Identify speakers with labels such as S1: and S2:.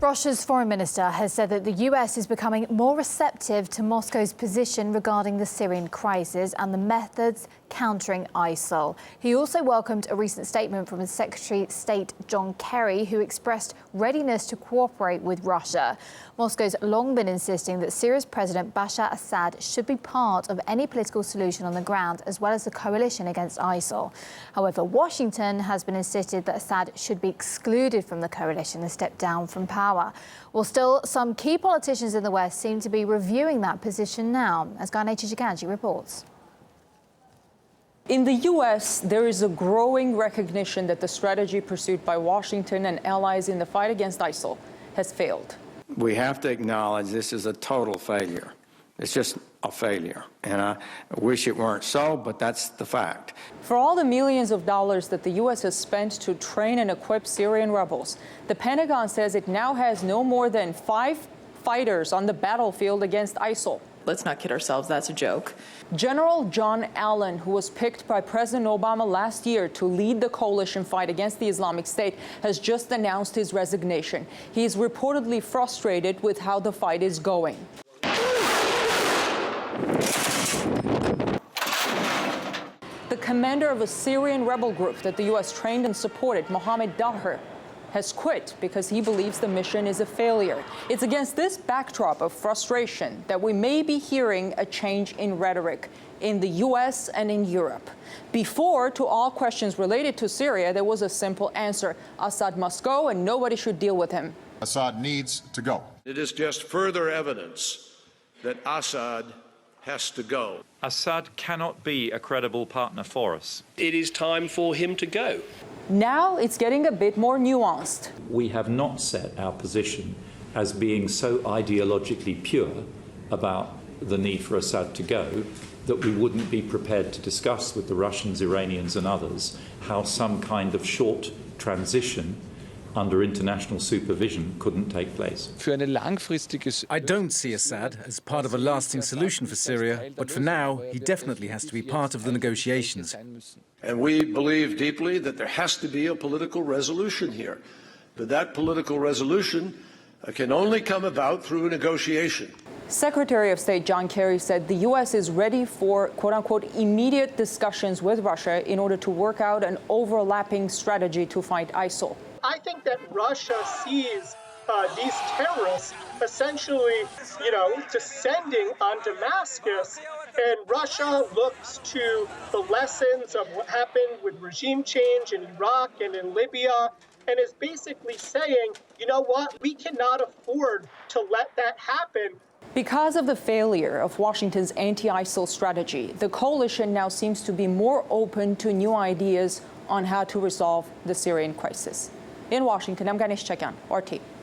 S1: Russia's foreign minister has said that the US is becoming more receptive to Moscow's position regarding the Syrian crisis and the methods countering ISIL. He also welcomed a recent statement from his Secretary of State John Kerry, who expressed readiness to cooperate with Russia. Moscow's long been insisting that Syria's President Bashar Assad should be part of any political solution on the ground, as well as the coalition against ISIL. However, Washington has been insisted that Assad should be excluded from the coalition and step down from power. Well, still, some key politicians in the West seem to be reviewing that position now, as Ganesh Chiganji reports.
S2: In the U.S., there is a growing recognition that the strategy pursued by Washington and allies in the fight against ISIL has failed.
S3: We have to acknowledge this is a total failure. It's just a failure. And I wish it weren't so, but that's the fact.
S2: For all the millions of dollars that the U.S. has spent to train and equip Syrian rebels, the Pentagon says it now has no more than 5 fighters on the battlefield against ISIL.
S4: Let's not kid ourselves, that's a joke.
S2: General John Allen, who was picked by President Obama last year to lead the coalition fight against the Islamic State, has just announced his resignation. He is reportedly frustrated with how the fight is going. The commander of a Syrian rebel group that the U.S. trained and supported, Mohammed Daher, has quit because he believes the mission is a failure. It's against this backdrop of frustration that we may be hearing a change in rhetoric in the U.S. and in Europe. Before, to all questions related to Syria, there was a simple answer: Assad must go and nobody should deal with him.
S5: Assad needs to go.
S6: It is just further evidence that Assad has to go.
S7: Assad cannot be a credible partner for us.
S8: It is time for him to go.
S2: Now it's getting a bit more nuanced.
S9: We have not set our position as being so ideologically pure about the need for Assad to go that we wouldn't be prepared to discuss with the Russians, Iranians and others how some kind of short transition under international supervision couldn't take place.
S10: I don't see Assad as part of a lasting solution for Syria, but for now, he definitely has to be part of the negotiations.
S6: And we believe deeply that there has to be a political resolution here. But that political resolution can only come about through negotiation.
S2: Secretary of State John Kerry said the U.S. is ready for, quote-unquote, immediate discussions with Russia in order to work out an overlapping strategy to fight ISIL.
S11: I think that Russia sees these terrorists essentially, descending on Damascus, and Russia looks to the lessons of what happened with regime change in Iraq and in Libya, and is basically saying, you know what, we cannot afford to let that happen.
S2: Because of the failure of Washington's anti-ISIL strategy, the coalition now seems to be more open to new ideas on how to resolve the Syrian crisis. In Washington, I'm Ganesh Chiganji, RT.